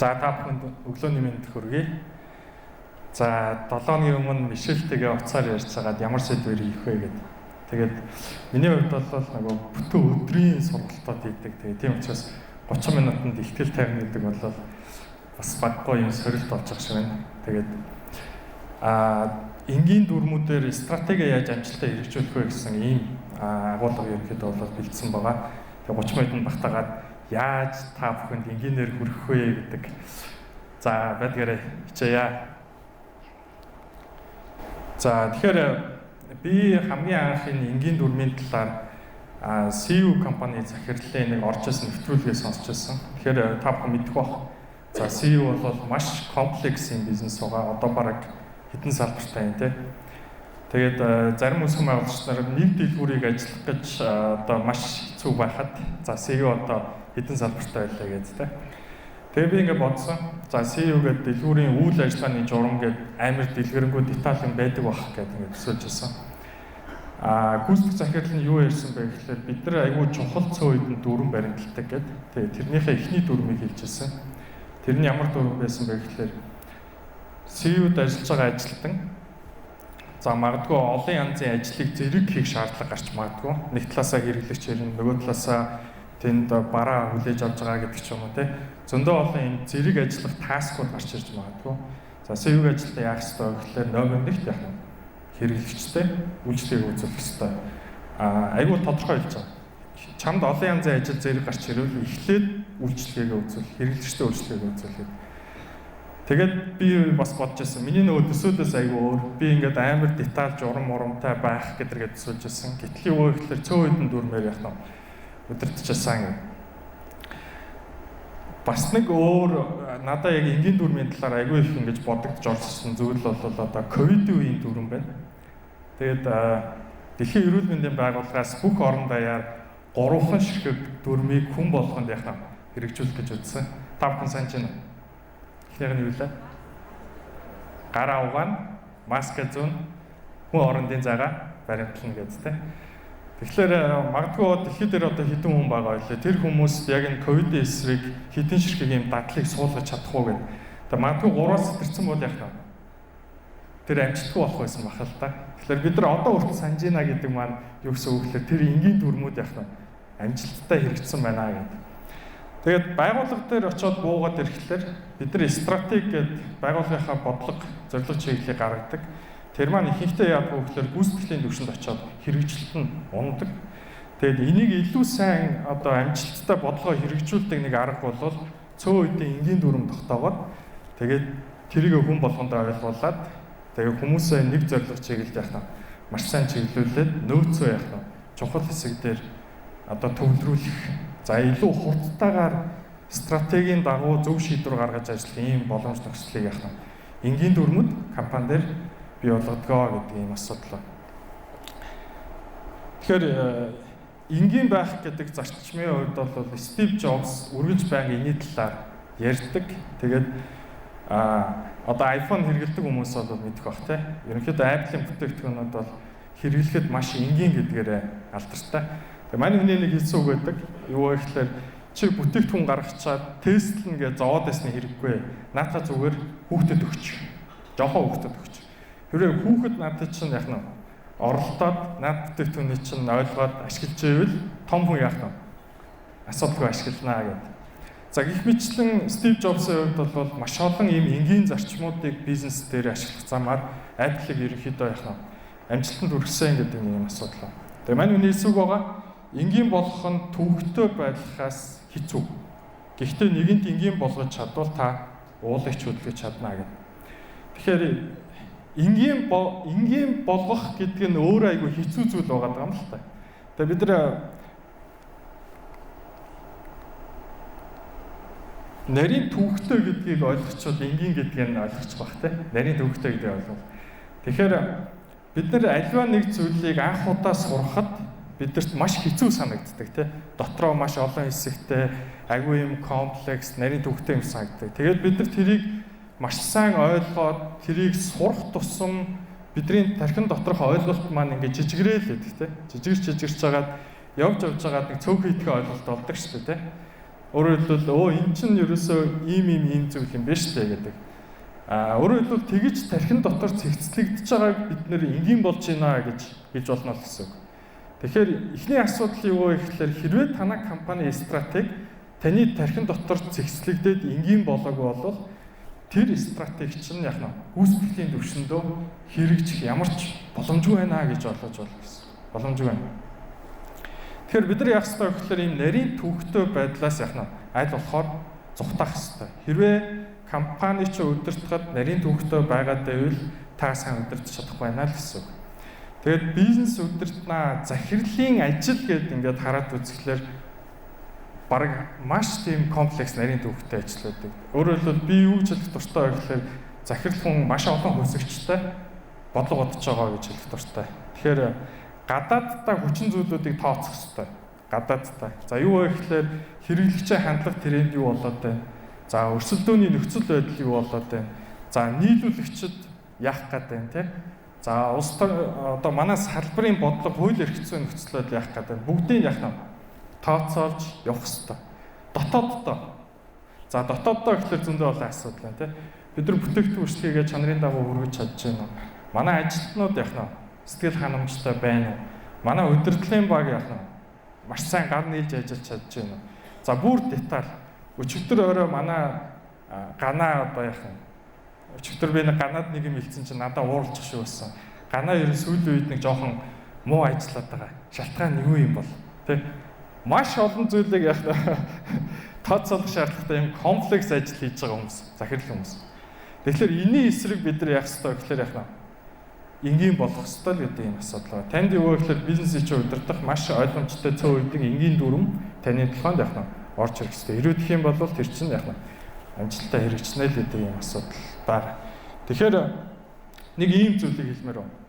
За та бүхэнд өглөөний мэнд хүргэе. За 7 өдрийн өмнө Мишельтэйгээ уцаар ярьж байгаад ямар сэдвэр хийх вэ гэдэг. Тэгээд миний хувьд бол нөгөө бүтэн өдрийн сургалтууд хийдэг. Тэгээд тийм учраас 30 минутанд ихтгэл тавина гэдэг бол бас баггүй юм сорилт болж байгаа шиг байна. Тэгээд энгийн дүрмүүдээр стратеги яаж амжилттай хэрэгжүүлэх вэ гэсэн ийм агуулга ерөнхийдөө бол бэлдсэн байгаа. Тэгээд 30 минутанд багтаагаад яаж та бүхэнд энгийнээр хүрэх вэ гэдэг. За байдгаараа хичээе. За тэгэхээр би хамгийн анх энэ энгийн дүрмийн талаар CU компани захирлын нэг орж ирсэн нэвтрүүлгээ сонсч байсан. Тэгэхээр та бүхэн мэдэх бах. За CU бол маш комплекс юм бизнес байгаа. Одоо бараг хэдэн салбартай юм те. Тэгээд зарим үсгэм байгуулагчдаар нэг дэлгүүрийг ажиллах гэж одоо маш хэцүү байхад за CU одоо хэдэн салбартай байлаа гэж те. Тэгээ би ингээд бодсон. За CU гэдэг дэлгүүрийн үйл ажиллагааны журам гэдэг амар дэлгэрэнгүй деталь юм байдаг бах гэдэг ингээд төсөөлж байсан. Гүйцэтгэх захирал нь юу ярьсан бэ гэхээр бид нар айгүй чухал цөөн үеийн дүрм баримталдаг гэдэг. Тэгээ тэрнийхээ эхний дүрмийг хэлжсэн. Тэр нь ямар дүрм байсан бэ гэхээр CU-д ажиллаж байгаа ажилтан за магадгүй олон янзын ажлыг зэрэг хийх шаардлага гарч магадгүй. Нэг талаасаа хэрэглэгч ирнэ, нөгөө талаасаа тэнд бараа хүлээж авч байгаа гэдэг ч юм уу те. Зөндөө олон юм зэрэг ажиллах таскууд гарч ирж магадгүй. За CU ажилтан яах ёстой вэ гэхээр номер 1 яах нь хэрэглэгчтэй үйлчлэгийг үзүүлэх ёстой. Айгүй тодорхой хэлж байгаа. Чамд олон янзын ажил зэрэг гарч ирвэл эхлээд үйлчлэгийг үзүүлэх, хэрэглэгчтэй үйлчлэгийг үзүүлэх. Тэгээд би бас бодож байсан. Миний нөгөө төсөөлөөс айгүй өөр. Би ингээд амар деталь журам урамтай байх гэдэргээ төсөөлж байсан. Гэтэл юу гэхээр цөөн үеийн дүрмээр яах нь өдөртчихсэн. Бас нэг өөр надад яг энгийн дүрмийн талаар айгүй их ингэж бодогдож орсон зүйл бол одоо ковидын үеийн дүрм байна. Тэгээд дэлхийн эрүүл мэндийн байгууллагаас бүх орон даяар 3хан ширхэг дүрмийг хүн болгонд яхаа хэрэгжүүлэх гэж үзсэн. Та бүхэн санаж байна уу? Эхнийх нь юу вэ? Гар авгаан, маска зүүн, хүн орондын цагаа баримтлана гэдэг. Тэгэхээр магадгүй дэлхийд дээр одоо хэдэн хүн байгаа байлээ. Тэр хүмүүс яг энэ ковидын эсрэг хэдэн ширхэг юм дадлыг суулгаж чадах уу гэдэг. Тэгээ магадгүй 3-аас сэтэрсэн бол яах вэ? Тэр амжилтгүй болох байсан бахал та. Тэгэхээр бид нар одоо хүртэл санаж байна гэдэг маань юу гэсэн үг гэхээр тэр энгийн дүрмүүд яах вэ? Амжилттай хэрэгжсэн байна гэдэг. Тэгээд байгууллага дээр очиод буугаад ирэхлээр бид нар стратеги гэдэг байгууллагынхаа бодлого, зорилго чиглэлийг гаргадаг. Тэр маань ихэнхдээ яах вэ гэхээр гүйцэтгэлийн түвшинд очиод хэрэгжилт нь ундаг. Тэгээд энийг илүү сайн одоо амжилттай бодлогоо хэрэгжүүлдэг нэг арга бол цөөн үеийн энгийн дүрм тогтоогоод тэгээд тэрийг хүн болгонд ойлгуулад тэгээд хүмүүсээ нэг зорилго чиглэлд яах нь маш сайн чиглүүлээд нөөцөө яах нь чухал хэсэг дээр одоо төвлөрүүлэх. За илүү хурдтайгаар стратегийн дагуу зөв шийдвэр гаргаж ажиллах ийм боломж нөхцөлийг яах нь энгийн дүрмүүд компани дээр бий болгодгоо гэдэг ийм асуудал. Тэгэхээр энгийн байх гэдэг зарчмын хувьд бол Стив Джобс үргэлж байнга энэний талаар ярьдаг. Тэгээд одоо iPhone хэрэглэдэг хүмүүс бол мэдэх бах те. Ерөнхийдөө Apple-ийн бүтээгдэхүүнүүд бол хэрэглэхэд маш энгийн гэдгээрээ алдартай. Тэгээ манай хүний нэг хэлсэн үг байдаг. Юу вэ гэхээр чи бүтээгдэхүүн гаргачаад тестлэн гэж зовоод байсны хэрэггүй. Наатаа зүгээр хүүхдэд өгч. Жохоо хүүхдэд өгч. Хэрвээ хүүхэд надад чинь яах нь оролдоод наад бүтээгдэхүүний чинь ойлгоод ашиглаж ивэл том хүн яах нь асуудалгүй ашигланаа гэдэг. За гэх мэтлэн Стив Джобсын хувьд бол маш олон ийм энгийн зарчмуудыг бизнес дээр ашиглах замаар Apple-ыг ерөнхийдөө яах нь амжилтанд хүргэсэн гэдэг нэг юм асуудал. Тэгээ манай хүний хэлсэг байгаа энгийн болгох нь төвөгтэй байдлахаас хэцүү. Гэхдээ нэгэнт энгийн болгож чадвал та уулыг ч хөдөлгөж чадна гэдэг. Тэгэхээр энгийн болгох гэдэг нь өөр айгүй хэцүү зүйл байгаа юм л та. Тэгээ бид нар нарийн төвөгтэй гэдгийг ойлгочвол энгийн гэдгийг нь ойлгочих бах те. Нарийн төвөгтэй гэдгийг ойлгох. Тэгэхээр бид нар альва нэг зүйлийг анх удаа сурахад бидэрт маш хэцүү санагддаг те. Дотроо маш олон хэсэгтэй, айгүй юм комплекс, нарийн төвөгтэй юм санагддаг. Тэгээд бид нар тэрийг маш сайн ойлгоод тэрийг сурах тусам бидний тархин доторх ойлголт маань ингээд жижигрээл байдаг те. Жижигэрч жагаад явж байгаа нэг цөөхөн идэхин ойлголт болдог шүү дээ те. Өөрөөр хэлбэл энэ чинь ерөөсөө ийм зүйл юм биш үү гэдэг. Өөрөөр хэлбэл тэгж тархин дотор цэгцлэгдэж байгааг бид нэр энгийн болж байна гэж болно л гэсэн үг. Тэгэхээр эхний асуудал юу вэ гэхээр хэрвээ танай компани стратеги таны тархин дотор цэгцлэгдээд энгийн болоогүй бол тэр стратеги чинь яг нь гүйцэтгэлийн төвшөндөө хэрэгжих ямар ч боломжгүй байна гэж ойлгож байна гэсэн. Боломжгүй байна. Тэгэхээр бид нар яах ёстой вэ гэхээр ийм нарийн төвөгтэй байдлаас яг нь аль болохоор зүхтах ёстой. Хэрвээ компани ч удирдахад нарийн төвөгтэй байгаад байвал та сайн удирдах чадахгүй байна л гэсэн үг. Тэгээд бизнес удирднаа захирлын ажил гэдээ ингээд хараад үзэхлээр бараг маш тийм комплекс нарийн төвөгтэй ажил байдаг. Өөрөөр хэлбэл би юу гэж хэлэх дуртай вэ гэхээр захирал хүн маш олон хөсөгчтэй бодлого бодож байгаа гэж хэлэх дуртай. Тэгэхээр гадаадтай хүчин зүйлүүдийг тооцох хэрэгтэй. Гадаадтай. За юу вэ гэхээр хэрэглэгчийн хандлага тренд юу болоод байна? За өрсөлдөөний нөхцөл байдал юу болоод байна? За нийлүүлэгчид яах гээд байна те? За улс одоо манай салбарын бодлого, хууль эрх зүйн нөхцөл байдал яах гээд байна? Бүгдийг яах нь тооцоолж явах хэрэгтэй. Дотооддоо. За дотооддоо гэхэлэр зөндөө олон асуудал байна те. Бид нар бүтээгдэхүүн үйлчлэгээ чанарын дагуу хүргэж чадж байна уу? Манай ажилтнууд яах нь сэтгэл ханамжтай байна уу? Манай удирдлагын баг яах нь маш сайн гар нийлж ажиллаж чадж байна уу? За бүр деталь. Өчигдөр өөрөө манай ганаа одоо яах нь өчигдөр би нэг ганаад нэг юм хэлсэн чинь надад ууралчих шиг байсан. Ганаа ерөн сүүлийн үед нэг жоохон муу ажиллаад байгаа. Шалтгаан юу юм бол? Тэ? Маш олон зүйлийг яах нь тооцоолох шаардлагатай юм комплекс ажил хийж байгаа хүмүүс, захирал хүмүүс. Тэгэхээр энэний эсрэг бид нар яах ёстой гэхээр яах нь энгийн болох ёстой л гэдэг юм асуудал байна. Танд юу гэхээр бизнесийг ч удирдах маш ойлгомжтой цөөн үеийн энгийн дүрм таны толгойд яах нь орж ирэх ёстой. Ирүүдэх юм бол тэр чинь яах нь амжилттай хэрэгжнэ л гэдэг юм асуудал байна. Тэгэхээр нэг ийм зүйлийг хэлмээр байна.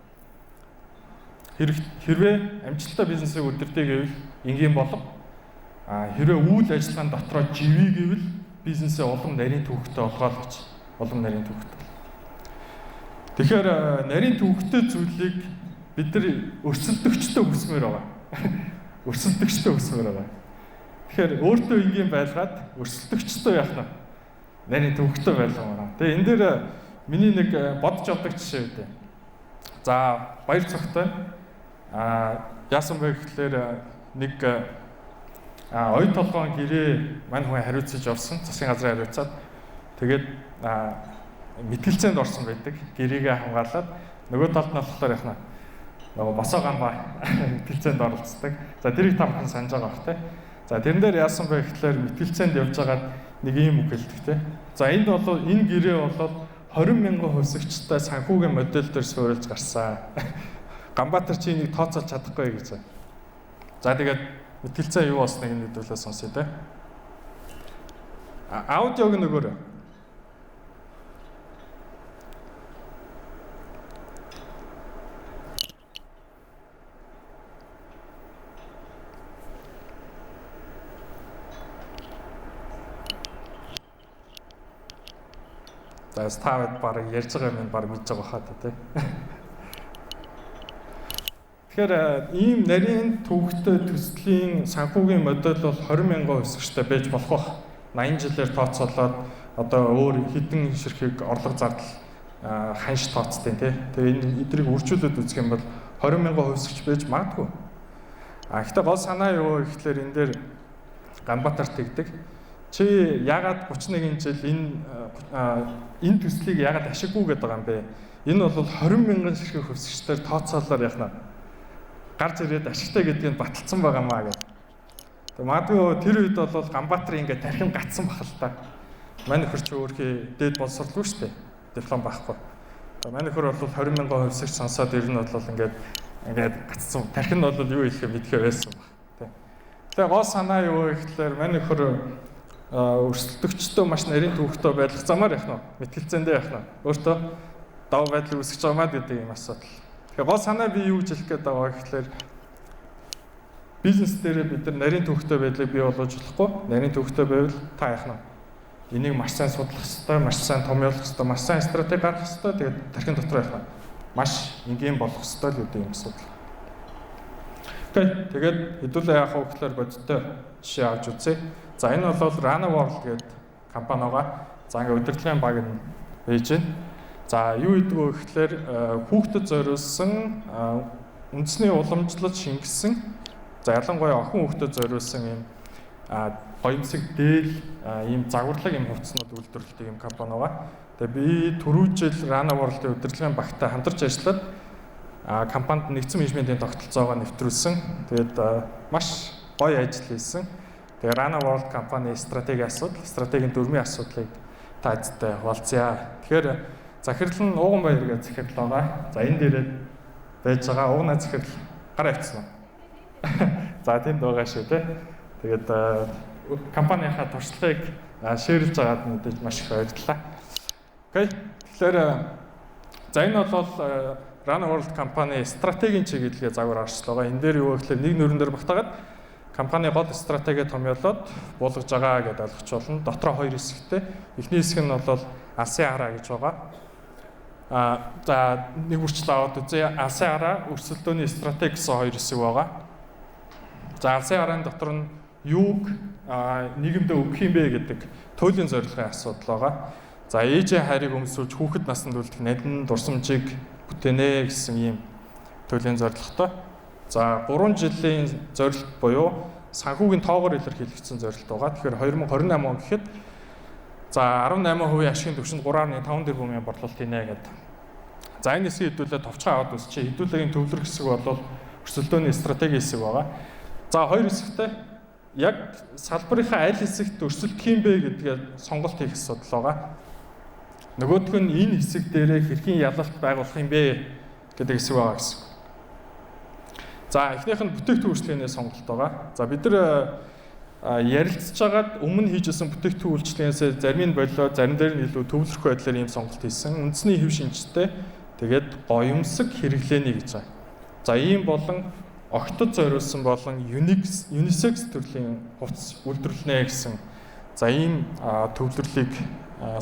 Хэрвээ амжилттай бизнесийг удирдах гэвэл энгийн болго. Хэрвээ үйл ажиллагааны дотроо живий гэвэл бизнесээ улам нарийн төвөгтэй болгоо л гэж. Улам нарийн төвөгтэй. Тэгэхээр нарийн төвөгтэй зүйлийг бид нар өрсөлдөгчтэй өсмөр байгаа. Өрсөлдөгчтэй өсмөр байгаа. Тэгэхээр өөртөө энгийн байлгаад өрсөлдөгчтэй яах нь нарийн төвөгтэй байлгаа байгаа. Тэгээ энэ дээр миний нэг бодож авдаг жишээ үүдээ. За баяр цогтой яасан бэ гэхээр нэг оюун толгойн гэрээ мань хүн хариуцаж орсон, засгийн газрын хариуцаад тэгээд мэтгэлцээнд орсон байдаг. Гэрээгээ хамгаалаад нөгөө талд нь болохоор яхна нөгөө босоо гамбаа мэтгэлцээнд оролцдог. За тэрийг та бүхэн санаж байгаа бах те. За тэрэн дээр яасан бэ гэхээр мэтгэлцээнд явж байгаад нэг ийм үг хэлдэг те. За энд бол энэ гэрээ бол 20,000 хувьсагчтай санхүүгийн модель дээр суурилж гарсан. Гамбаатар чи энийг тооцоолж чадахгүй гэж. За тэгээд мэтгэлцээ юу болсныг нэдвэлээ сонсъё те. Аудиог нөгөөрөө. За ставд баг ярьж байгаа юм баг мэдж байгаа хаа тий. Тэгэхээр ийм нарийн төвөгтэй төслийн санхүүгийн модель бол 20,000 хувьсагчтай байж болох бах. 80 жилээр тооцоолоод одоо өөр хэдэн ширхэг орлого зардал ханш тооцтой тий. Тэгээ эдрийг үржүүлээд үзэх юм бол 20,000 хувьсагч байж магадгүй. Гэхдээ гол санаа юу гэхээр энэ дээр Ганбаатар тэгдэг. Чи яагаад 31 жил энэ төслийг яагаад ашиггүй гэдэг юм бэ? Энэ бол 20,000 ширхэг хувьсагчдаар тооцоолоор яах нь гарч ирээд ашигтай гэдгийг баталсан байгаа маа гэдэг. Тэг магадгүй тэр үед бол Ганбаатарын ингээд тархин гатсан бахал та. Манайхэр ч өөрхий дээд боловсролгүй шүү дээ. Диплом байхгүй. Манайхэр бол 20,000 хувьсагч сонсоод ер нь бол ингээд гатсан. Тархин нь бол юу хэлэх мэдхээ байсан баг. Тэгээ гол санаа юу гэхээр манайхэр өрсөлдөгчдөө маш нарийн төвөгтэй байх замаар яах нь мэтгэлцээндээ яах нь өөртөө дав байдлыг үүсгэж байгаа маа гэдэг юм асуудал. Тэгэхээр гол санаа би юу гэж хэлэх гээд байгаа гэхээр бизнес дээр бид нар нарийн төвөгтэй байдлыг бий болгож болохгүй. Нарийн төвөгтэй байвал та яах нь энийг маш сайн судлах хэрэгтэй, маш сайн томьёолох хэрэгтэй, маш сайн стратеги гаргах хэрэгтэй. Тэгээд тархин дотор яах нь маш энгийн болох хэрэгтэй л гэдэг юм асуудал. Окей. Тэгээд хэдүүлээ яах вэ гэхээр бодиттой жишээ авч үзье. За энэ бол Rana World гэдэг компани байгаа. За ингээ удирдлагын баг нь байж байна. За юу гэдэг вэ гэхээр хүүхдэд зориулсан үндэсний уламжлалт шингэсэн. За ялангуяа охин хүүхдэд зориулсан ийм гоёмсог дээл ийм загварлаг ийм хувцснууд үйлдвэрлэдэг ийм компани байгаа. Тэгээ би түрүү жил Rana World-ийн удирдлагын багтай хамтарч ажиллаад компанид нэгдсэн менежментийн тогтолцоогоо нэвтрүүлсэн. Тэгээд маш гоё ажил хийсэн. Тэгээ Rana World компани стратегийн стратегийн дөрмийн асуудлыг таазтай хуваалцъя. Тэгэхээр захирал нь Ууган Баяр гэж захирал байгаа. За энэ дээрээ байж байгаа уугнаа захирал гараа авчихсан. За тэнд байгаа шүү те. Тэгээд компанийнхаа туршлагыг шеэрлж байгаад мэдээж маш их баярлалаа. Окей. Тэгэхээр за энэ бол Rana World компани стратегийн чиглэлгээ загвар харж байгаа. Энэ дээр юу гэхээр нэг нөрөн дээр багтаагаад компани гол стратеги томьёолоод буулгаж байгаа гэдээ ойлгож болно. Дотроо хоёр хэсэгтэй. Эхний хэсэг нь бол ASEAN гэж байгаа. За нэг үрчлээ аваад үзье. ASEAN өрсөлдөөний стратеги гэсэн хоёр хэсэг байгаа. За ASEAN дотор нь юуг нийгэмдээ өгөх юм бэ гэдэг туйлын зорилгын асуудал байгаа. За ээжийн хайрыг өмсүүлж хүүхэд насанд үлдэх нандин дурсамжийг бүтээнэ гэсэн ийм туйлын зорилготой. За 3 жилийн зорилт буюу санхүүгийн тоогоор илэрхийлэгдсэн зорилт байгаа. Тэгэхээр 2028 он гэхэд за 18% ашигын түвшинд 3.5 тэрбумын борлуулалт хийнэ гэдэг. За энэ хэсгийг хэдүүлээ товчхон аваад үзчихье. Хэдүүлээгийн төвлөрөх хэсэг бол өрсөлдөөний стратеги хэсэг байгаа. За хоёр хэсэгтэй яг салбарынхаа аль хэсэгт өрсөлдөх юм бэ гэдгээ сонголт хийх асуудал байгаа. Нөгөөх нь энэ хэсэг дээрээ хэрхэн ялалт байгуулах юм бэ гэдэг хэсэг байгаа гэсэн. За эхнийх нь бүтээгдэхүүн үйлчлэгээний сонголт байгаа. За бид нар ярилцж байгаад өмнө хийжсэн бүтээгдэхүүн үйлчлэгээнээс зарим нь болоо, зарим дээр нь илүү төвлөрөх байдлаар ийм сонголт хийсэн. Үндэсний хэв шинжтэй тэгээд гоёмсог хэрэглээний гэж байна. За ийм болон огтод зориулсан болон unisex төрлийн хувцас үйлдвэрлэнэ гэсэн. За ийм төвлөрлийг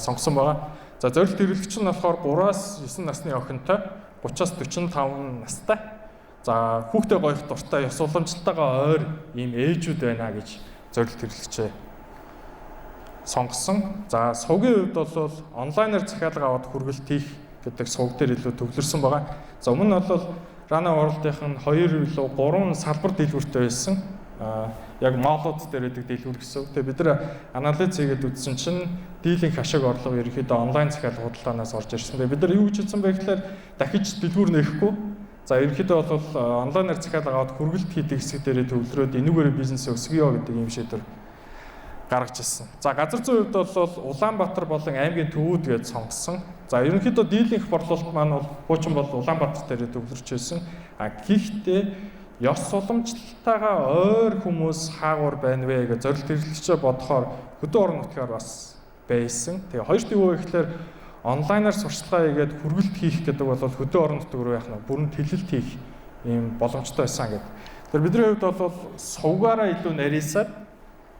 сонгосон байгаа. За зорилт хэрэглэгч нь болохоор 3-аас 9 насны охинтой 30-аас 45 настай. За хүүхдээ гоёх дуртай ёс уламжлалтайгаа ойр ийм ээжүүд байна гэж зорилт хэрэглэгчээ сонгосон. За сувгийн хувьд бол онлайнаар захиалга аваад хүргэлт хийх гэдэг сувг дээр илүү төвлөрсөн байгаа. За өмнө нь бол Rana World-ийн 2 илүү 3 салбар дэлгүүртэй байсан. Яг молууд дээр байдаг дэлгүүр гэсэн. Тэгээ бид нар анализ хийгээд үзсэн чинь дийлэнх ашиг орлого ерөнхийдөө онлайн захиалга худалдаанаас орж ирсэн. Тэгээ бид нар юу гэж хэлсэн бэ гэхээр дахиж дэлгүүр нээхгүй. За ерөнхийдөө бол онлайнаар захиалга аваад хүргэлт хийдэг хэсэг дээрээ төвлөрөөд энүүгээр бизнес өсгөё гэдэг юм шийдвэр гаргаж ирсэн. За газар зүйн хувьд бол Улаанбаатар болон аймгийн төвүүд гэж сонгосон. За ерөнхийдөө дийлэнх борлуулалт маань бол хуучин бол Улаанбаатар дээр төвлөрч байсан. Гэхдээ ёс уламжлалтайгаа ойр хүмүүс хаагур байна вэ гэж зорилт хэрэглэгчээ бодохоор хөдөө орон нутгаар бас байсан. Тэгээ хоёрт юу вэ гэхээр онлайнаар сурчлагаа хийгээд хүргэлт хийх гэдэг бол хөдөө орон нутг руу яах нь бүрэн тэлэлт хийх ийм боломжтой байсан гэдэг. Тэгэхээр бидний хувьд бол сувгаараа илүү нарийсаад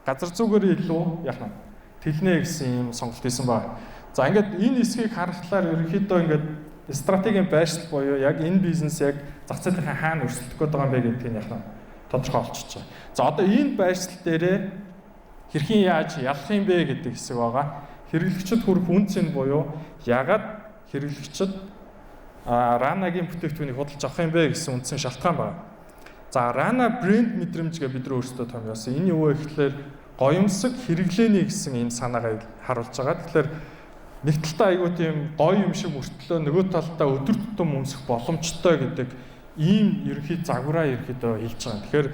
газар зүгээр илүү яах нь тэлнэ гэсэн ийм сонголт хийсэн байна. За ингээд энэ хэсгийг харахаар ерөнхийдөө ингээд стратегийн байршил буюу яг энэ бизнес яг зах зээлийн хаана өрсөлдөх гээд байгаа юм бэ гэдгийг яах нь тодорхой болчихж байгаа. За одоо энэ байршил дээрээ хэрхэн яаж ялах юм бэ гэдэг хэсэг байгаа. Хэрэглэгчид хүрэх үн цэн буюу ягаад хэрэглэгчид Rana-гийн бүтээгдэхүүнийг худалдаж авах юм бэ гэсэн үндсэн шалтгаан байна. За Rana брэнд мэдрэмж гэж бид нар өөрсдөө томьёосон. Энэ юу вэ гэхээр гоёмсог хэрэглээний гэсэн энэ санаагаа харуулж байгаа. Тэгэхээр нэг талдаа айгүй тийм гоё юм шиг мөртлөө нөгөө талдаа өдөр тутам өмсөх боломжтой гэдэг ийм ерөнхий загвараа ерөөдөө хэлж байгаа. Тэгэхээр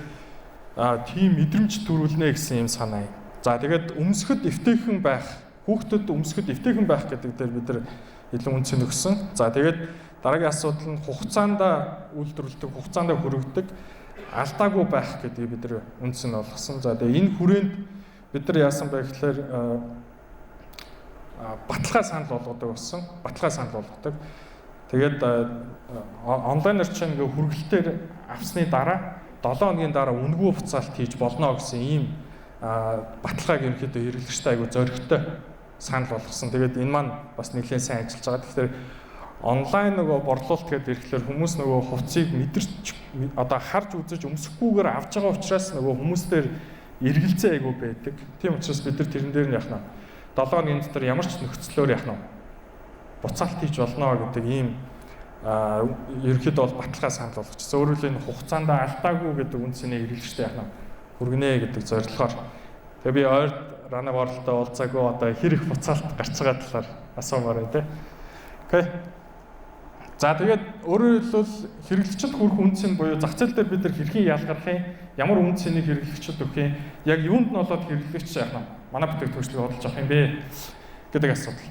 тийм мэдрэмж төрүүлнэ гэсэн юм санаа юм. За тэгээд өмсөхөд эвтэйхэн байх, хүүхдэд өмсөхөд эвтэйхэн байх гэдэг дээр бид нар илүү үнцэн өгсөн. За тэгээд дараагийн асуудал нь хугацаанд үйлдвэрлэдэг, хугацаанд хүргэдэг, алдаагүй байх гэдгийг бид нар үнцэн олгосон. За тэгээд энэ хүрээнд бид нар яасан бэ гэхээр баталгаа санал болгодог болсон. Баталгаа санал болгодог. Тэгээд онлайнаар чинь ингээ хүргэлтээр авсны дараа 7 хоногийн дараа үнэгүй буцаалт хийж болно гэсэн ийм баталгааг ерөнхийдөө хэрэглэгчтэй айгүй зоригтой санал болгосон. Тэгээд энэ маань бас нэлээд сайн ажиллаж байгаа. Тэгэхээр онлайн нөгөө борлуулалт гэдэг ирэхлээр хүмүүс нөгөө хувцсыг мэдэрч одоо харж үзэж өмсөхгүйгээр авч байгаа учраас нөгөө хүмүүстээр эргэлзээ айгүй байдаг. Тийм учраас бид нар тэрэн дээр нь яах нь 7 хоногийн дотор ямар ч нөхцлөөр яах нь буцаалт хийж болно гэдэг ийм ерөнхийдөө бол баталгаа санал болгочихсон. Өөрөөр хэлбэл энэ хугацаанд алдаагүй гэдэг үндсэний хэрэглэгчтэй яах нь хүргэнэ гэдэг зорилгоор. Тэгээ би ойр рана борлолтой уулзаагүй одоо хэрэг буцаалт гарч байгаа талаар асуумаар байна те. Окей. За тэгээд өөрөөр хэлбэл хэрэглэгчд хүрэх үндсийн буюу зах зээл дээр бид нар хэрхэн ялгарх юм, ямар үндсэнийг хэрэглэгчд өгөх юм, яг юунд нь болоод хэрэглэгч яах нь манай бүтээгдэхүүнчлийг бодлож авах юм бэ гэдэг асуудал.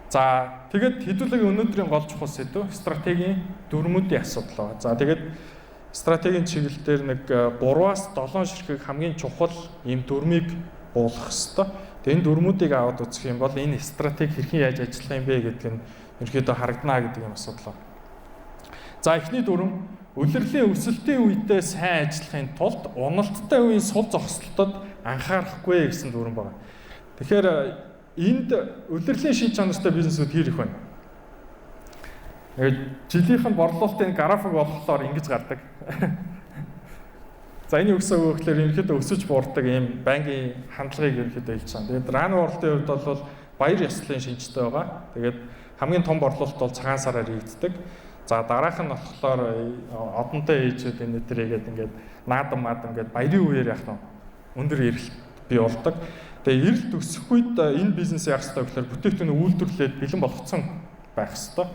За тэгээд хэдүүлээ өнөөдрийн гол чухал сэдв стратегийн дүрмүүдийн асуудал байна. За тэгээд стратегийн чиглэл дээр нэг 3-аас 7 ширхэг хамгийн чухал ийм дүрмийг буулгах хэрэгтэй. Тэгээд энэ дүрмүүдийг аваад үзэх юм бол энэ стратеги хэрхэн яаж ажиллах юм бэ гэдэг нь ерөөдөө харагдана гэдэг юм асуудал байна. За эхний дүрм улирлын өсөлтийн үедээ сайн ажиллахын тулд уналттай үеийн сул зогсолтод анхаарахгүй гэсэн дүрм байна. Тэгэхээр энд улирлын шин чанартай бизнесүүд хэр их байна. Жилийнх нь борлуулалтын график болохоор ингэж гардаг. За энэ үгсээ өгөхлөөр ерөнхийдөө өсөж буурдаг ийм банкийн хандлагыг ерөнхийдөө хэлж байгаа. Тэгээд ран борлуулалтын хувьд бол баяр ёслолын шинжтэй байгаа. Тэгээд хамгийн том борлуулалт бол цагаан сараар хийгддэг. За дараах нь болохоор одонтой ээжүүд энэ төрийгээд ингээд наадам ингээд баярын үеэр яах нь өндөр эрэлт бий болдог. Тэгээ эрэлт өсөх үед энэ бизнес яах ёстой гэхээр бүтээгдэхүүн үйлдвэрлэлд бэлэн болгоцсон байх ёстой.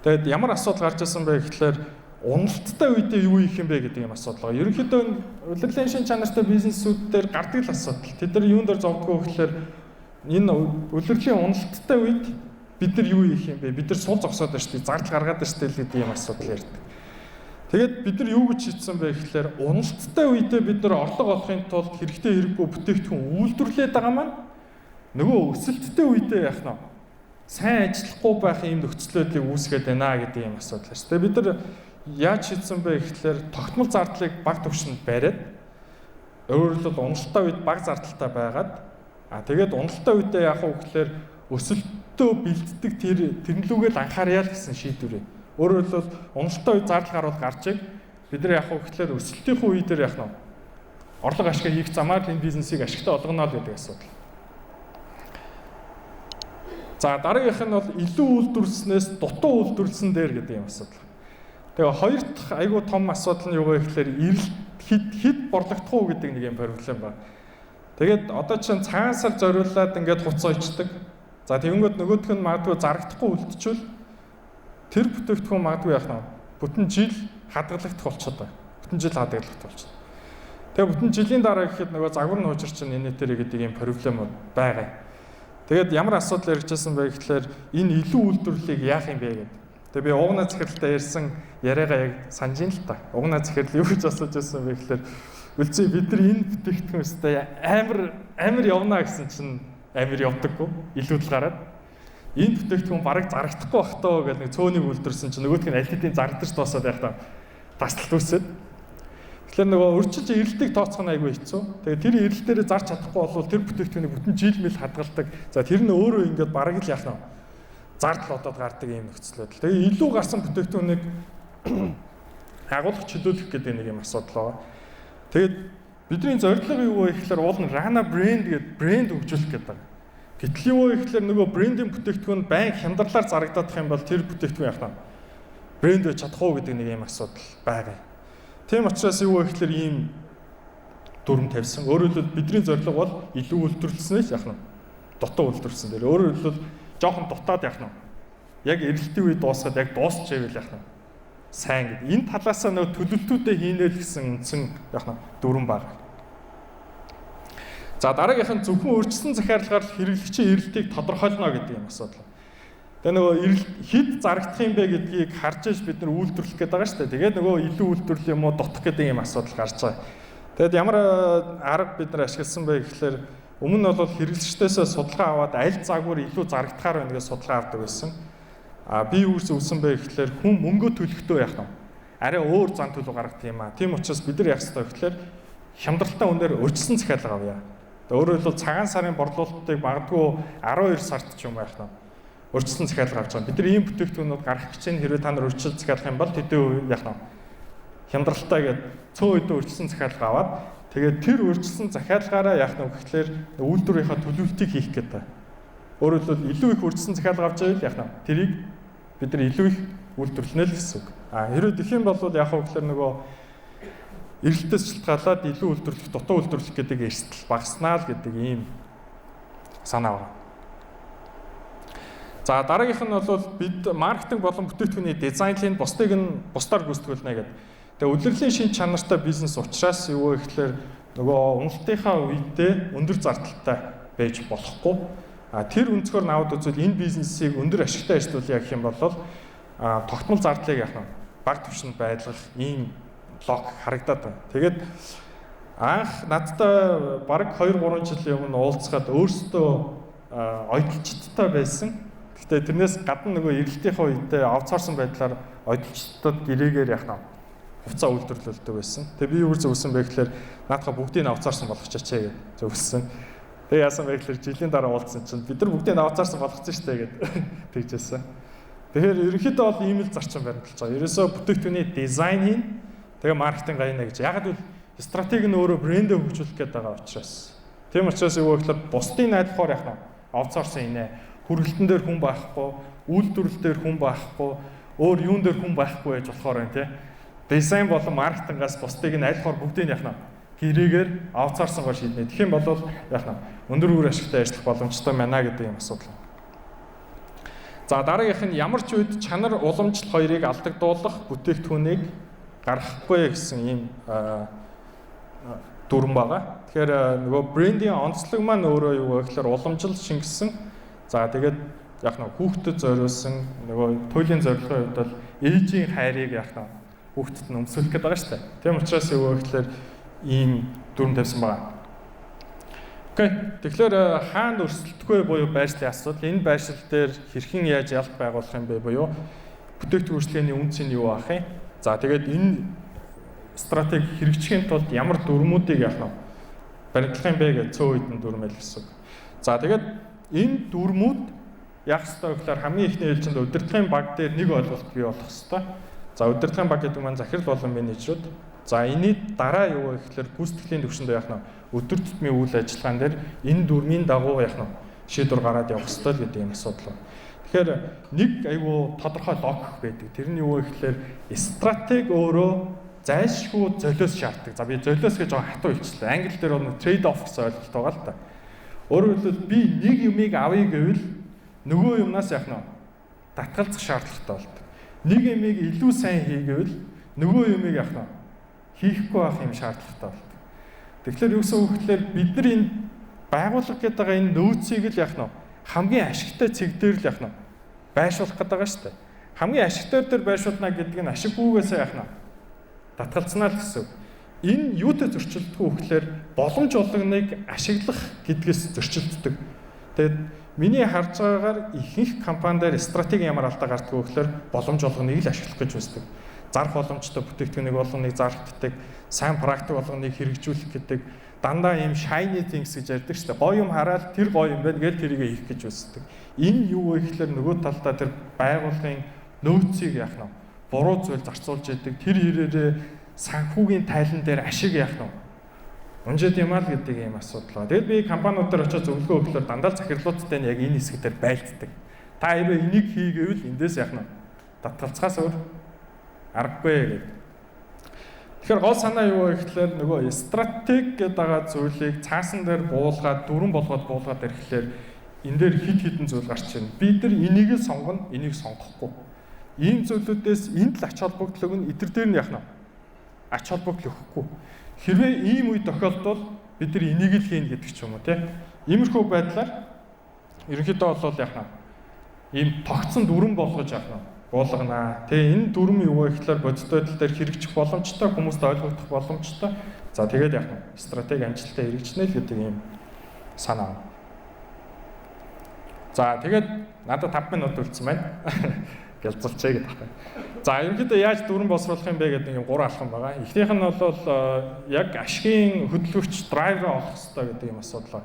Тэгээд ямар асуудал гарч ирсэн бэ гэхээр уналттай үедээ юу хийх юм бэ гэдэг юм асуудал байгаа. Ерөнхийдөө улирлын шин чанартай бизнесүүд дээр гардаг л асуудал. Тэд нар юунд дор зовдгоо гэхээр энэ улирлын уналттай үед бид нар юу хийх юм бэ? Бид нар сул зогсоод байна шүү дээ. Зардал гаргаад байна шүү дээ гэдэг юм асуудал ярьдаг. Тэгээд бид нар юу гэж шийдсэн бэ гэхээр уналттай үедээ бид нар орлого олохын тулд хэрэгтэй хэрэггүй бүтээгдэхүүн үйлдвэрлээд байгаа маань нөгөө өсөлттэй үедээ яах нь сайн ажиллахгүй байх юм нөхцөлөдлийг үүсгээд байна гэдэг юм асуудал шүү дээ. Бид нар яаж шийдсэн бэ гэхээр тогтмол зардлыг бага түвшинд бариад өөрөөр хэлбэл уналттай үед бага зардалтай байгаад тэгээд уналттай үедээ яах вэ гэхээр өсөлтөө бэлддэг тэрнлүүгээ л анхаарьяа л гэсэн шийдвэр. Өөрөөр хэлбэл уналттай үед зардал гарвал гарчиг бид нар яах вэ гэхээр өсөлтийн үе дээр яах нь орлого ашиг хийх замаар энэ бизнесийг ашигтай болгоно л гэдэг асуудал. За дараагийнх нь бол илүү үйлдвэрлэснээс дутуу үйлдвэрлэсэн дээр гэдэг юм асуудал. Тэгээ хоёр дахь айгүй том асуудал нь юу вэ гэхээр эрэлт хэд борлогдох уу гэдэг нэг юм проблем байна. Тэгээд одоо чинь цагаан сар зориулаад ингээд хуц ойчдаг. За тэгэнгүүт нөгөөх нь магадгүй зарагдахгүй үлдчихвэл тэр бүтээгдэхүүн магадгүй яах нь бүтэн жил хадгалагдах болчиход байна. Бүтэн жил хадгалагдах болчиход. Тэгээ бүтэн жилийн дараа гэхэд нөгөө загвар нь хуучир чинь энэ дээр гэдэг юм проблем байгаа. Тэгээд ямар асуудал яригдсан бэ гэхээр энэ илүү үйлдвэрлэлийг яах юм бэ гэдэг. Тэгээ би угнаа захиралтай ярьсан яриагаа яг санаж ин л та. Угнаа захирал юу гэж асууж байсан бэ гэхээр үлзий бид нар энэ бүтээгдэхүүнстэй амар явна гэсэн чинь амар явдаггүй. Илүү л гараад энэ бүтээгдэхүүн бараг зарагдахгүй бах тоо гэдэг нэг цөөнийг үлдэрсэн чинь нөгөөх нь аль хэдийн зарагдаж тоосоод байх та тасалт үүсээд. Тэгэхээр нөгөө өрчилж эрэлтийг тооцох нь айгүй хэцүү. Тэгээ тэр эрэлт дээрээ зарч чадахгүй бол тэр бүтээгдэхүүнийг бүтэн жил мэл хадгалдаг. За тэр нь өөрөө ингээд бараг л яах нь зардал одоод гардаг юм нөхцөлөд. Тэгээ илүү гарсан бүтээгдэхүүнийг агуулгах чөлөөлөх гэдэг нэг юм асуудал байгаа. Тэгээд бидний зорилго юу вэ гэхээр уул нь Rana brand гэдэг брэнд хөгжүүлэх гэдэг байна. Гэтэл юу вэ гэхээр нөгөө брендийн бүтээгдэхүүн байн хямдрлаар зарагдах юм бол тэр бүтээгдэхүүн яах нь брэнд байж чадах уу гэдэг нэг юм асуудал байгаа. Тийм учраас юу вэ гэхээр ийм дүрм тавьсан. Өөрөөр хэлбэл бидний зорилго бол илүү үйлдвэрлэснээс яах нь дутуу үйлдвэрлэсэн дээр. Өөрөөр хэлбэл жоохон дутаад яах нь яг эрэлтийн үед дуусгаад яг дуусчихвэл яах нь сайн гэдэг. Энэ талаасаа нөө төлөвлөлтүүдэд хийнэл гэсэн үндсэн яах нь дүрм баг. За дараагийнх нь зөвхөн өөрчлөсөн захиалгаар хэрэглэгчийн эрэлтийг тодорхойлно гэдэг юм асуудал. Тэгээ нөгөө эрэлт хэд зарагдах юм бэ гэдгийг харж иж бид нар үйлдвэрлэх гээд байгаа шүү дээ. Тэгээд нөгөө илүү үйлдвэрлэл юм уу дутах гэдэг юм асуудал гарч байгаа. Тэгэд ямар арга бид нар ашигласан бэ гэхээр өмнө нь бол хэрэглэгчдээс судалгаа аваад аль загвар илүү зарагдахаар байна гэж судалгаа авдаг байсан. Би юу гэсэн бэ гэхээр хүн мөнгө төлөхдөө яах вэ? Арай өөр зан төлөв гаргах юм аа. Тийм учраас бид нар яах ёстой гэхээр хямдралтай үнээр өрчсөн захиалга авъя. Өөрөөр хэлбэл цагаан сарын борлуулалтыг магадгүй 12 сард ч юм байх нь урьдчилан захиалга авч байгаа. Бид нар ийм бүтээгдэхүүнүүд гаргах гэж хэрвээ та нар урьдчилан захиалах юм бол тэдний яах нь хямдралтай гэдэг цөөн үедээ урьдчилан захиалга аваад тэгээд тэр урьдчилан захиалгаараа яах нь гэхлээр үйлдвэрийнхаа төлөвлөлтийг хийх гэдэг. Өөрөөр хэлбэл илүү их урьдчилан захиалга авч байвал яах нь тэрийг бид нар илүү их үйлдвэрлэнэ л гэсэн үг. Хэрвээ тэгэх юм бол яах вэ гэхлээр нөгөө эргэлтээс шалтгаалаад илүү үйлдвэрлэх, дутуу үйлдвэрлэх гэдэг эрсдэл багаснаа л гэдэг ийм санаа байна. За дараагийнх нь бол бид маркетинг болон бүтээгдэхүүний дизайнлын бусдыг нь бусдаар гүйцэтгүүлнэ гэдэг. Тэгээ удирдлагын шин чанартай бизнес учраас юу вэ гэхэлэр нөгөө уналтынхаа үедээ өндөр зардалтай байж болохгүй. Тэр өнцгөр наваад үзвэл энэ бизнесийг өндөр ашигтай ажиллуулъя гэх юм бол тогтмол зардлыг яах нь бага түвшинд байлгах ийм лог харагдаад байна. Тэгээд анх надтай бараг 2-3 жилийн өмнө уулзахад өөрсдөө ойдлчдтай байсан. Гэхдээ тэрнээс гадна нөгөө эргэлтийнхаа үедээ аутсорсон байдлаар ойдлчдад гэрээгээр яах нь хувцас үйлдвэрлэдэг байсан. Тэгээ би юу зөвсөн бэ гэхээр наадхаа бүгдийг аутсорсон болгочихаач гэж зөвсөн. Тэгээ яасан бэ гэхээр жилийн дараа уулзсан чинь бид нар бүгдийг аутсорсон болгочихсон шүү дээ гэдэг тэгжсэн. Тэгэхээр ерөнхийдөө бол ийм л зарчим баримталж байгаа. Ерөөсөө бүтээгдэхүүний дизайн хийн, тэгээ маркетинг гайна гэж. Яг л стратеги нь өөрөө брэндээ хөгжүүлэх гээд байгаа учраас. Тийм учраас юу гэхээр бусдын найдахаар яах нь аутсорсон инэ. Хүргэлтэн дээр хүн байхгүй, үйлдвэрлэл дээр хүн байхгүй, өөр юун дээр хүн байхгүй байж болохоор байна тий. Дизайн болон маркетингаас бусдыг нь айлхаар бүгдийг яах нь гэрээгээр аутсорсонгоор шийднэ. Тэгэх юм бол яах нь өндөр үр ашигтай ажиллах боломжтой байна гэдэг юм асуудал. За дараагийнх нь ямар ч үед чанар уламжлал хоёрыг алдагдуулах бүтээгдэхүүнийг гаргахгүй гэсэн ийм дүрм байгаа. Тэгэхээр нөгөө брендийн онцлог маань өөрөө юу вэ гэхээр уламжлал шингэсэн. За тэгээд яг нэг хүүхдэд зориулсан нөгөө туйлын зорилгын хувьд бол ээжийн хайрыг яг нэг хүүхдэд нь өмсүүлэх гэдэг байгаа шүү дээ. Тийм учраас юу вэ гэхээр ийм дүрм тавьсан байгаа. Окей. Тэгэхээр хаана өрсөлдөхгүй буюу байршлын асуудал. Энэ байршил дээр хэрхэн яаж ялт байгуулах юм бэ буюу бүтээгдэхүүн үйлчлэгээний үнц нь юу ах юм? За тэгээд энэ стратеги хэрэгжихийн тулд ямар дүрмүүдийг яах нь баримтлах юм бэ гэж цөөн хэдэн дүрмэл гэсэн. За тэгээд энэ дүрмүүд яг хэвээр гэхээр хамгийн ихний ээлжинд удирдлагын баг дээр нэг ойлголт бий болох хэвээр. За удирдлагын баг гэдэг маань захирал болон менежерүүд. За энэний дараа юу вэ гэхээр гүйцэтгэлийн түвшинд яах нь өдөр тутмын үйл ажиллагаан дээр энэ дүрмийн дагуу яах нь шийдвэр гараад явах хэвээр гэдэг юм асуудал. Тэгэхээр нэг айгүй тодорхой логик байдаг. Тэр нь юу вэ гэхээр стратеги өөрөө зайлшгүй золиос шаарддаг. За би золиос гэж жоохон хатуу хэлчихлээ. Англи дээр бол trade off гэсэн ойлголт байгаа л да. Өөрөөр хэлбэл би нэг юмыг авъя гэвэл нөгөө юмнаас яах нь татгалзах шаардлагатай болдог. Нэг юмыг илүү сайн хийгээвэл нөгөө юмыг яах нь хийхгүй байх юм шаардлагатай болдог. Тэгэхээр юу гэсэн үг гэхээр бид нар энэ байгууллага гэдэг байгаа энэ нөөцийг л яах нь хамгийн ашигтай цэг дээр л яах нь байршуулах гэдэг байгаа шүү дээ. Хамгийн ашигтай дээр байршуулна гэдэг нь ашиггүйгээс яах нь татгалзнаа л гэсэн үг. Энэ юутай зөрчилдөг вэ гэхээр боломж олгоныг ашиглах гэдгээс зөрчилддөг. Тэгээд миний харж байгаагаар ихэнх компаниудаар стратеги ямар алдаа гардаг вэ гэхээр боломж олгоныг л ашиглах гэж үздэг. Зарах боломжтой бүтээгдэхүүнийг болгоныг зарах гэдэг, сайн практик болгоныг хэрэгжүүлэх гэдэг, дандаа ийм shiny things гэж ярьдаг шүү дээ. Гоё юм хараад тэр гоё юм байна гэж тэрийг хийх гэж үздэг. Энэ юу вэ гэхээр нөгөө талдаа тэр байгууллагын нөөцийг яах нь буруу зүйл зарцуулж яадаг. Тэр хэрээрээ санхүүгийн тайлан дээр ашиг яах нь унжид юм аа л гэдэг ийм асуудал. Тэгэд би компаниуд дээр очиж зөвлөгөө өгөхлөөр дандаа захирлуудтай нь яг энэ хэсэг дээр байлддаг. Та хэрвээ энийг хийгээвэл эндээс яах нь татгалцахаас өөр аргагүй гэдэг. Тэгэхээр гол санаа юу вэ гэхээр нөгөө стратеги гэдэг байгаа зүйлийг цаасан дээр буулгаад дүрэн болгоод ирэхлээр энэ дээр хид хідэн зүйл гарч ирнэ. Бид нар энийг л сонгоно, энийг сонгохгүй. Ийм зүйлүүдээс энд л ач холбогдлого нь эдгээр дээр нь яах нь ач холбогдол өгөхгүй. Хэрвээ ийм үе тохиолдвол бид нар энийг л хийн гэдэг ч юм уу тийм. Иймэрхүү байдлаар ерөнхийдөө бол яах нь ийм тогтсон дүрэн болгож яах нь буулгана. Тэгээ энэ дүрм юу вэ гэхээр бодит байдал дээр хэрэгжих боломжтой, хүмүүст ойлгогдох боломжтой. За тэгээд яах нь стратеги амжилттай хэрэгжинэ л гэдэг ийм санаа. За тэгээд надад 5 минут үлдсэн байна. Гэлцэлцээ гэдэг байна. За ерөнхийдөө яаж дүрэн боловсруулах юм бэ гэдэг нэг 3 алхам байгаа. Эхнийх нь бол яг ашигын хөдөлгөгч драйвер олох хэрэгтэй гэдэг ийм асуудал.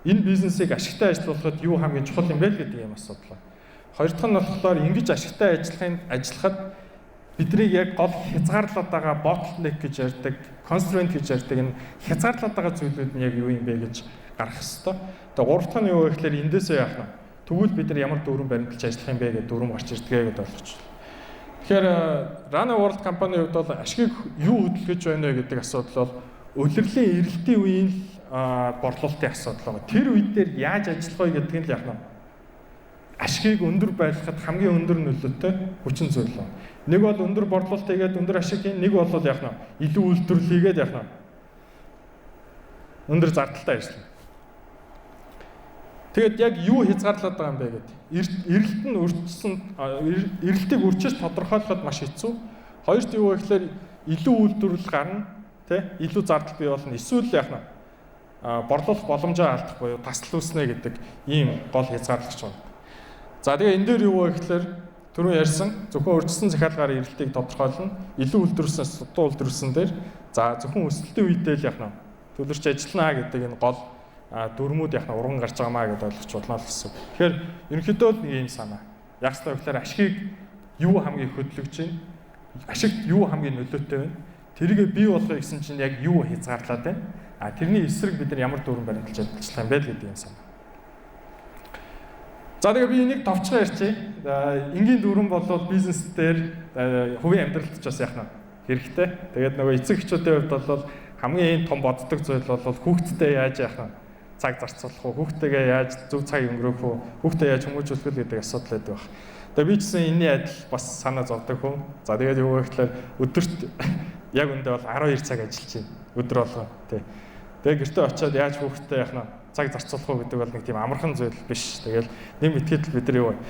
Энэ бизнесийг ашигтай ажиллуулахад юу хамгийн чухал юм бэ гэдэг ийм асуудал. Хоёр дахь нь болохоор ингэж ашигтай ажиллахад бидний яг гол хязгаарлаад байгаа bottleneck гэж ярьдаг, constraint гэж ярьдаг энэ хязгаарлаад байгаа зүйлүүд нь яг юу юм бэ гэж гарах ёстой. Тэгээ гурав дахь нь юу вэ гэхээр эндээсээ яах нь. Тэгвэл бид нар ямар дүүрэн баримталж ажиллах юм бэ гэдэг дүүрэн гарч ирдгээ гэдээ ойлгочих. Тэгэхээр Rana World компанийн хувьд бол ашгийг юу хөдөлгөж байна вэ гэдэг асуудал бол улирлын эрэлтийн үеийн борлуулалтын асуудал байна. Тэр үед дээр яаж ажиллах вэ гэдгийг л яах нь. Ашгийг өндөр байлгахад хамгийн өндөр нөлөөтэй хүчин зүйл байна. Нэг бол өндөр борлуулалт хийгээд өндөр ашиг хийн, нэг бол яах нь илүү үйлдвэрлэл хийгээд яах нь өндөр зардалтай ажиллана. Тэгэд яг юу хязгаарлаад байгаа юм бэ гэдэг. Эрэлт нь өрчсөн эрэлтийг өрчиж тодорхойлоход маш хэцүү. Хоёрт юу вэ гэхээр илүү үйлдвэрлэл гарна, тий? Илүү зардал бий болно. Эсвэл яах нь борлуулах боломжоо алдах буюу тасал үүснэ гэдэг ийм гол хязгаарлагч байна. За тэгээ энэ дээр юу вэ гэхээр түрүү ярьсан зөвхөн өрчсөн захиалгаар эрэлтийг тодорхойлно. Илүү үйлдвэрлсэн, дутуу үйлдвэрлсэн дээр за зөвхөн өсөлтийн үедээ л яах нь төлөрч ажиллана гэдэг энэ гол дүрмүүд яах нь урган гарч байгаамаа гэдээ ойлгож болно л гэсэн. Тэгэхээр ерөнхийдөө л нэг юм санаа. Яг ч гэхээр ашгийг юу хамгийн хөдөлгөж байна? Ашигт юу хамгийн нөлөөтэй байна? Тэрийг бий болгох гэсэн чинь яг юу хязгаарлаад байна? Тэрний эсрэг бид нар ямар дүрэн баримталж ажиллах юм бэ гэдэг юм санаа. За тэгээ би энийг товчхон ярьчих. Энгийн дүрэн бол бизнес дээр хувийн амьдралд ч бас яах нь хэрэгтэй. Тэгээд нөгөө эцэг эхчүүдийн хувьд бол хамгийн том боддог зүйл бол хүүхдтэй яаж яах нь цаг зарцуулах уу, хүүхдтэйгээ яаж зөв цаг өнгөрөөх үү, хүүхдтэй яаж хүмүүжүүлэх вэ гэдэг асуудал байдаг баг. Тэгээ би ч гэсэн энэний адил бас санаа зовдөг хүн. За тэгээд юу вэ гэхээр өдөрт яг үндэ бол 12 цаг ажиллаж байна. Өдөр болгоо тий. Тэгээ гэртээ очиод яаж хүүхдтэй яах нь цаг зарцуулах уу гэдэг бол нэг тийм амархан зүйл биш. Тэгэл нэм итгэл бид нар юу вэ?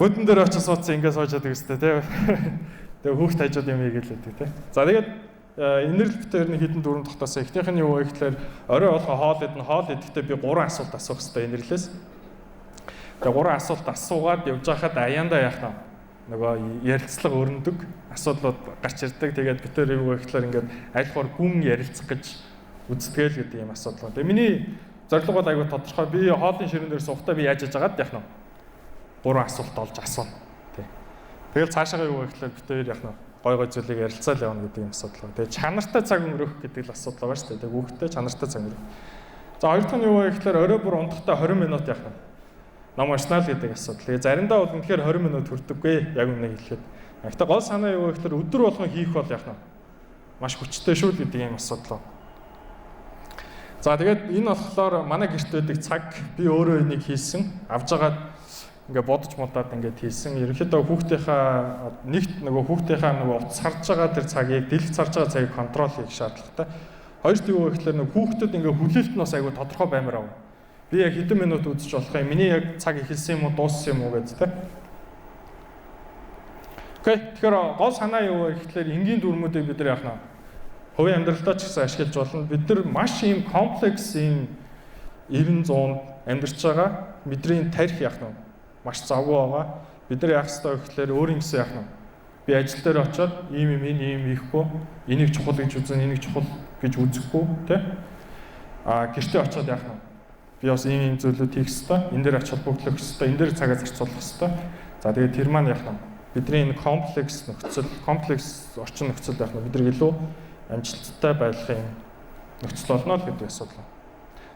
Бүдэн дээр очиж суудсан ингээд суужаад өгстэй тий. Тэгээ хүүхд хажууд юм хийгээд тий. За тэгээд инэрл битээр нэг хідэн дөрөв тогтоосон. Эхнийх нь юу вэ гэхээр орой болохоо хоол идэхдээ би 3 асуулт асуух хэрэгтэй инэрлээс. Тэгээ 3 асуулт асуугаад явж байхад аяанда яах нь нөгөө ярилцлага өрнөдөг асуудлууд гарч ирдэг. Тэгээд битээр юу вэ гэхээр ингээд айлхаар гүн ярилцах гэж үздгээл гэдэг юм асуудал. Тэгээ миний зорилго бол аягүй тодорхой. Би хоолны ширээн дээр суухдаа би яаж яж байгаад яах нь 3 асуулт олж асууна. Тий. Тэгэл цаашаа юу вэ гэхээр битээр яах нь гой зүйлийг ярилцаал явна гэдэг юм асуудал. Тэгээ чанартай цаг өнгөрөх гэдэг л асуудал байгаа шүү дээ. Тэгээ хүүхдтэй чанартай цаг өнгөрөх. За хоёр дахь нь юу вэ гэхээр орой бүр унтахтаа 20 минут яах вэ? Ном уншнаа л гэдэг асуудал. Тэгээ заримдаа бол үнэхээр 20 минут хүрдэггүй яг үнэ хэлэхэд. Гэхдээ гол санаа юу вэ гэхээр өдөр болгон хийх бол яах нь маш хүчтэй шүү л гэдэг юм асуудал. За тэгээд энэ болохоор манай гэрт байдаг цаг би өөрөө энийг хийсэн. Авж агаад ингээ бодож муудаад ингээд хийсэн. Ерөнхийдөө хүүхдийнхаа нэгт нөгөө хүүхдийнхаа нөгөө утас харж байгаа тэр цагийг дэлгэц харж байгаа цагийг контрол хийх шаардлагатай. Хоёрт юу вэ гэхээр нөгөө хүүхдүүд ингээ хүлээлт нь бас айгүй тодорхой баймаар ав. Би яг хэдэн минут үзэж болох юм. Миний яг цаг ихэлсэн юм уу, дууссан юм уу гэж тэ. Окей. Тэгэхээр гол санаа юу вэ гэхээр энгийн дүрмүүдийг бид нар яах нь хувийн амьдралдаа ч гэсэн ашиглаж болно. Бид нар маш ийм комплекс ийм 90-100 амьдарч байгаа. Бидний тарих яах нь маш завгүй байгаа. Бид нар яах ёстой гэхээр өөр юм гэсэн яах нь. Би ажил дээр очиод ийм хийхгүй, энийг чухал гэж үзэн, энийг чухал гэж үзэхгүй, тэ? Гэртээ очиод яах нь. Би бас ийм зүйлүүд хийх ёстой. Энэ дээр ач холбогдлох ёстой, энэ дээр цагаа зарцуулах ёстой. За тэгээд тэр маань яах нь. Бидний энэ комплекс орчин нөхцөл яах нь бид нар илүү амжилттай байхын нөхцөл болно л гэдэг асуудал.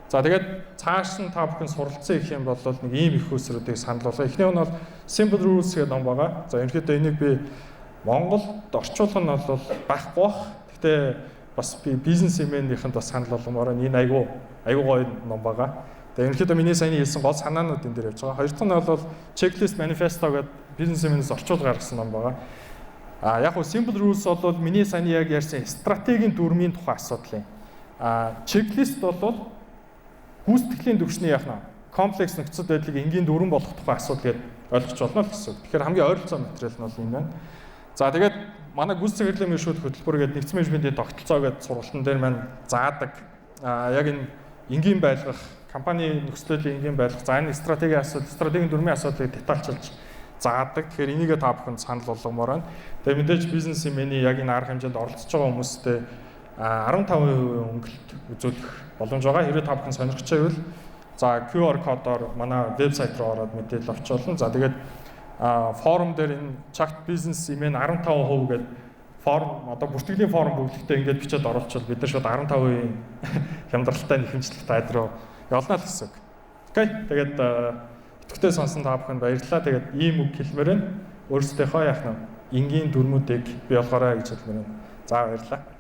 За тэгээд цааш нь та бүхэн суралцсан их юм бол нэг ийм их хөөсрүүдийг санал болгоо. Эхнийх нь бол Simple Rules гэдэг ном байгаа. За ерөнхийдөө энийг би Монголд орчуулах нь бол байхгүй бах. Гэхдээ бас би бизнесменийнхэнд бас санал болгомоор энэ айгүй гоё ном байгаа. Тэгээд ерөнхийдөө миний саяны хэлсэн гол санаанууд энэ дээр явж байгаа. Хоёр дахь нь бол Checklist Manifesto гэдэг бизнесменээс орчуул гаргасан ном байгаа. Яг нь Simple Rules бол миний саяны яг ярьсан стратегийн дүрмийн тухай асуудал юм. Checklist бол гүйцэтгэлийн төвшний яах нь комплекс нөхцөл байдлыг энгийн дүрэн болгох тухай асуудал гэдээ ойлгож болно л гэсэн. Тэгэхээр хамгийн ойролцоо материал нь бол юм байна. За тэгээд манай гүйцэтгэлийн мэргэжүүд хөтөлбөр гэдэг нэгдсэн менежментийн тогтолцоо гэдэг сургалтын дээр маань заадаг. Яг энэ энгийн байлгах, компани нөхцөлөлийн энгийн байлгах, за энэ стратегийн дүрмийн асуудлыг детальчилж заадаг. Тэгэхээр энийгээ та бүхэн санал болгомоор байна. Тэгээд мэдээж бизнесмений яг энэ арга хэмжээнд оролцож байгаа хүмүүстэй 15% өнгөлт үзүүлэх боломж байгаа. Хэрвээ та бүхэн сонирхож байвал За QR кодоор манай вебсайт руу ороод мэдээлэл авч болно. За тэгээд форум дээр энэ чагт бизнес имэн 15% гэдэг форум одоо бүртгэлийн форум бүглэгтээ ингээд бичээд оруулчихвал бид нар шууд 15% хямдралтай нэхэмжлэх таад руу явуулна л гэсэн үг. Окей. Тэгээд идэвхтэй сонсон та бүхэнд баярлалаа. Тэгээд ийм үг хэлмээр байна. Өөрсдийнхөө яах нь энгийн дүрмүүдийг бий болгоорой гэж хэлмээр байна. За баярлалаа.